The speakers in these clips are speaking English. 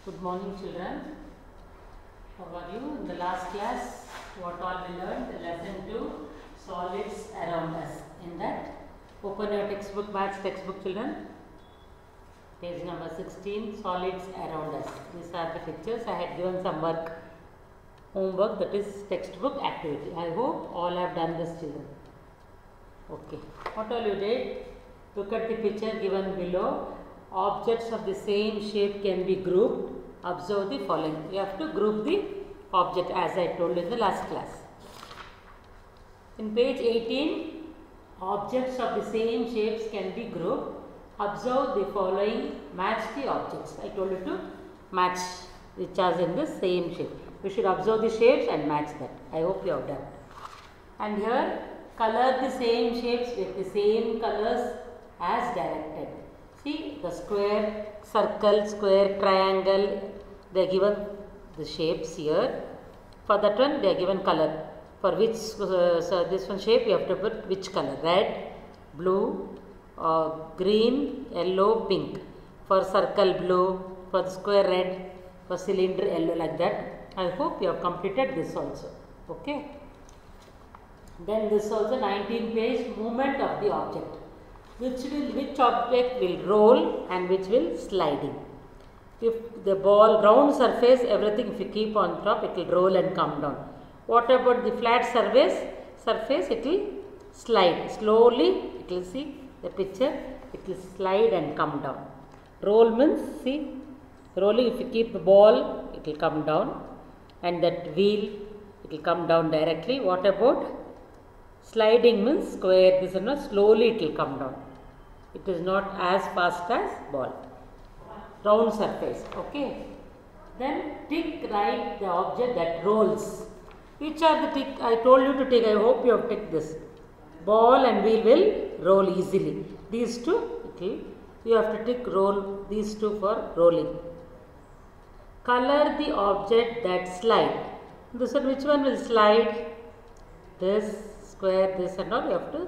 Good morning, children. How are you? In the last class, what all we learned? Lesson 2, solids around us. In that, open your textbook, maths textbook, children. Page number 16, solids around us. These are the pictures. I had given some work, homework, that is textbook activity. I hope all have done this, children. Okay. What all you did? Look at the picture given below. Objects of the same shape can be grouped. Observe the following. You have to group the object as I told in the last class. In page 18, objects of the same shapes can be grouped. Observe the following. Match the objects. I told you to match which are in the same shape. You should observe the shapes and match that. I hope you have done. And here, color the same shapes with the same colors as directed. See the square, circle, square, triangle, they are given the shapes here. For that one, they are given color. For which, so this one shape, you have to put which color? Red, blue, green, yellow, pink. For circle, blue. For the square, red. For cylinder, yellow, like that. I hope you have completed this also. Okay. Then this also 19th page, movement of the object. Which object will roll and which will sliding. If the ball, round surface, everything if you keep on top, it will roll and come down. What about the flat surface, it will slide. Slowly, it will see the picture, it will slide and come down. Roll means, see, rolling, if you keep the ball, it will come down. And that wheel, it will come down directly. What about sliding means square, this is not, slowly it will come down. It is not as fast as ball. Round surface, okay. Then tick right the object that rolls. Which are the tick? I told you to tick, I hope you have ticked this. Ball and wheel will roll easily. These two, okay. You have to tick roll, these two for rolling. Color the object that slide. This one, which one will slide? This, square, this and all, you have to.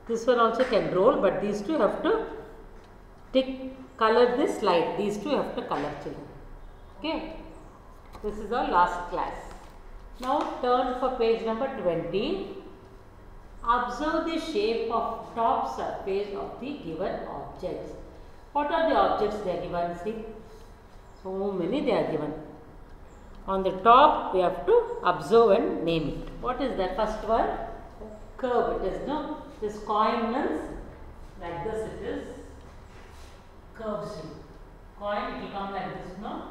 This one also can roll, but these two have to tick, color this slide. These two have to color, children. Okay. This is our last class. Now turn for page number 20. Observe the shape of top surface of the given objects. What are the objects they are given? See, so many they are given. On the top, we have to observe and name it. What is that? First one, curve. It is no. This coin means like this. It is curve shape. Coin, it will come like this. No.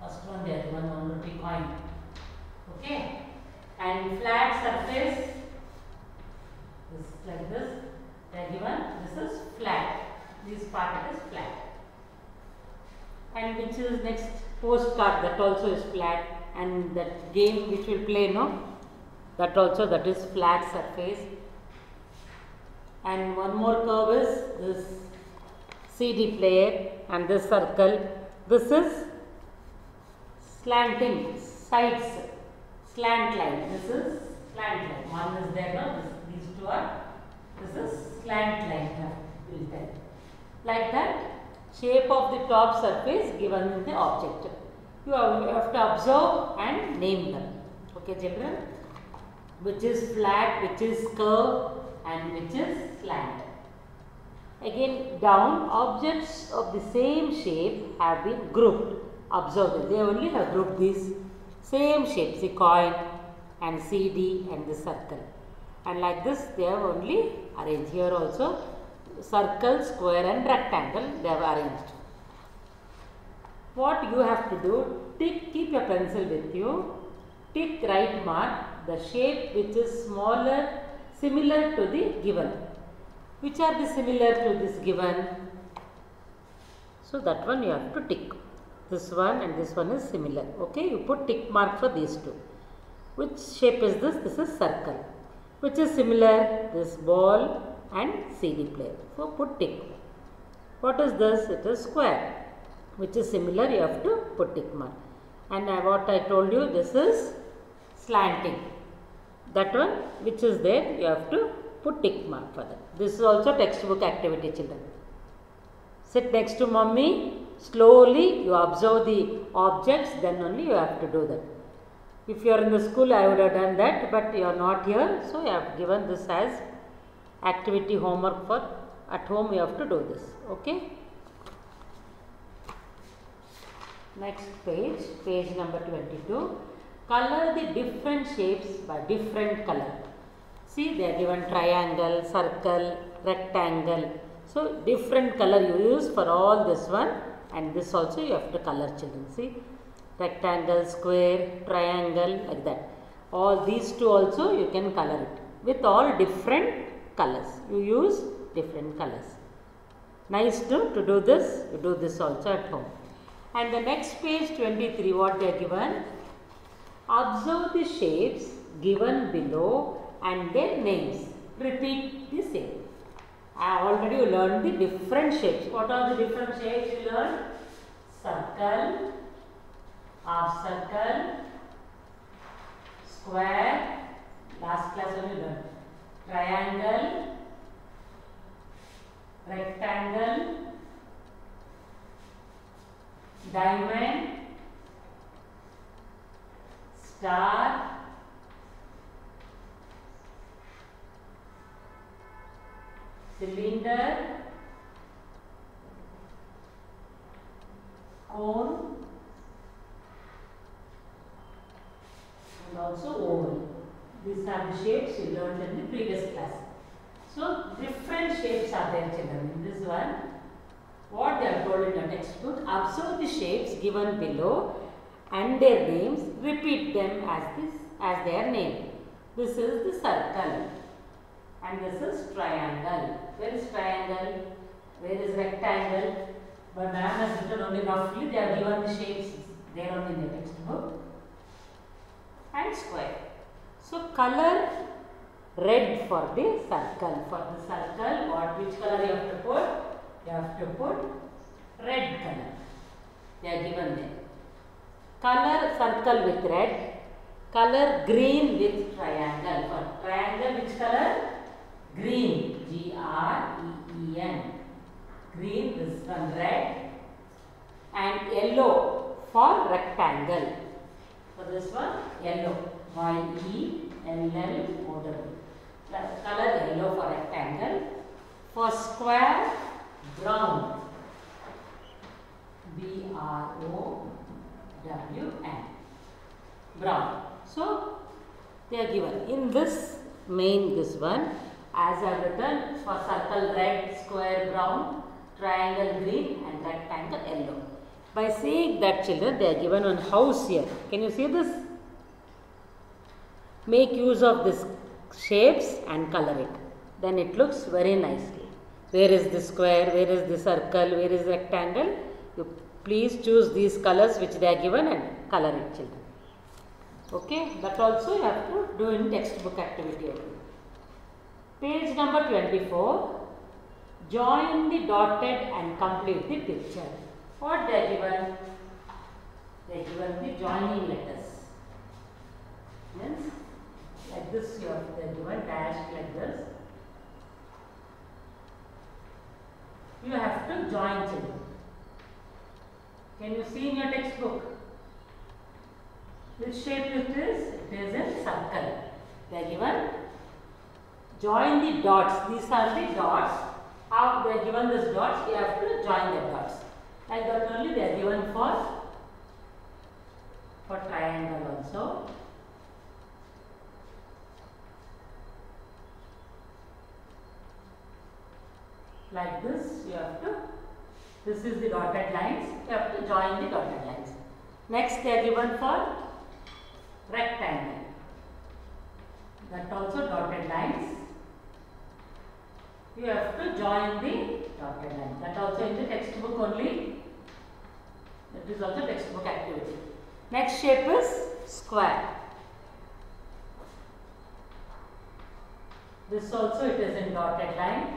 First one there. 1 rupee coin. Okay. And flat surface. This like this. They are given. This is flat. This part is flat. And which is next? Postcard, that also is flat. And that game which will play, no, that also, that is flat surface. And one more curve is this CD player and this circle. This is slanting, sides, slant line. This is slant line. One is there, no, these two are, this is slant line. Like that. Shape of the top surface given in the object. You have to observe and name them. Okay, children? Which is flat, which is curve, and which is slant. Again, down, objects of the same shape have been grouped. Observe them. They only have grouped these same shapes, the coin and CD and the circle. And like this, they have only arranged. Here also, circle, square and rectangle, they have arranged. What you have to do, tick, keep your pencil with you, tick right mark the shape which is smaller, similar to the given. Which are the similar to this given? So that one you have to tick. This one and this one is similar. Okay, you put tick mark for these two. Which shape is this? This is circle. Which is similar? This ball and CD player. So put tick. What is this? It is square. Which is similar, you have to put tick mark. And what I told you, this is slanting. That one which is there, you have to put tick mark for that. This is also textbook activity, children. Sit next to mommy, slowly you observe the objects, then only you have to do that. If you are in the school, I would have done that, but you are not here, so I have given this as activity homework for at home. You have to do this. Okay. Next page, page number 22. Color the different shapes by different color. See, they are given triangle, circle, rectangle. So, different color you use for all this one, and this also you have to color, children. See, rectangle, square, triangle, like that. All these two also you can color it with all different colors. You use different colors. Nice to do this. You do this also at home. And the next page 23, what they are given? Observe the shapes given below and their names. Repeat the same. I already learned the different shapes. What are the different shapes you learned? Circle, half circle, square, last class only learned, triangle, rectangle, diamond, star, cylinder, cone, and also oval. These are the shapes you learned in the previous class. So, different shapes are there, children. In this one, what they are told in the textbook, observe the shapes given below and their names, repeat them as their name. This is the circle and this is triangle. Where is triangle? Where is rectangle? But ma'am has written only roughly, they are given the shapes there only in the textbook. And square. So, color red for the circle. For the circle, which color you have to put? You have to put red color. They are given there. Color circle with red. Color green with triangle. For triangle, which color? Green. G-R-E-E-N. Green, this one red. And yellow for rectangle. For this one, yellow. Y-E-L-L-O-W. Color yellow for rectangle. For square, brown. B-R-O-W-N. Brown. So, they are given. In this this one, as I have written, for circle red, square brown, triangle green and rectangle yellow. By saying that, children, they are given on house here. Can you see this? Make use of this shapes and color it. Then it looks very nicely. Where is the square? Where is the circle? Where is the rectangle? You please choose these colors which they are given and color it, children. Okay, that also you have to do in textbook activity only. Page number 24. Join the dotted and complete the picture. What they are given? They are given the joining letters. Means like this you have they are given dash like this. You have to join, children. Can you see in your textbook? Which shape it is? It is in circle. They are given. Join the dots. These are the dots. How they are given these dots? You have to join the dots. Like that only they are given for triangle also. Like this you have to. This is the dotted lines. You have to join the dotted lines. Next they are given for rectangle. That also dotted lines. You have to join the dotted line. That also in the textbook only. That is also textbook activity. Next shape is square. This also it is in dotted line.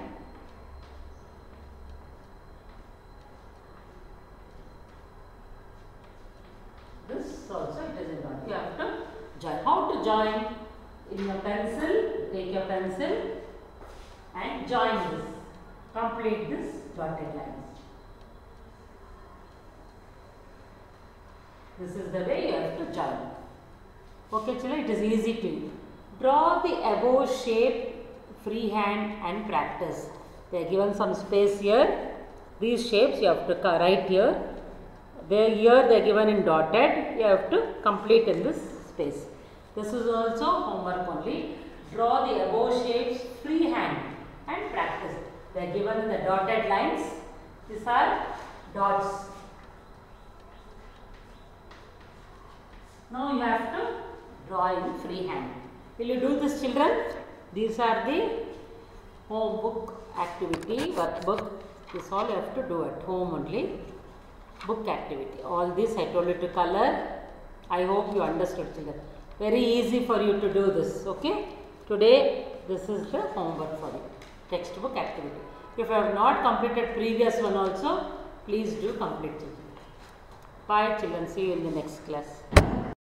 This also it is in dotted. You have to join. How to join? In your pencil, take your pencil and join this. Complete this dotted lines. This is the way you have to join. Okay children, it is easy to you. Draw the above shape freehand and practice. They are given some space here. These shapes you have to write here. Here they are given in dotted. You have to complete in this space. This is also homework only. Draw the above shapes freehand and practice. They are given in the dotted lines. These are dots. Now you have to draw in freehand. Will you do this children? These are the home book activity, workbook. This all you have to do at home only. Book activity. All this I told you to color. I hope you understood children. Very easy for you to do this. Okay. Today this is the homework for you. Textbook activity. If you have not completed previous one also, please do complete children. Bye children. See you in the next class.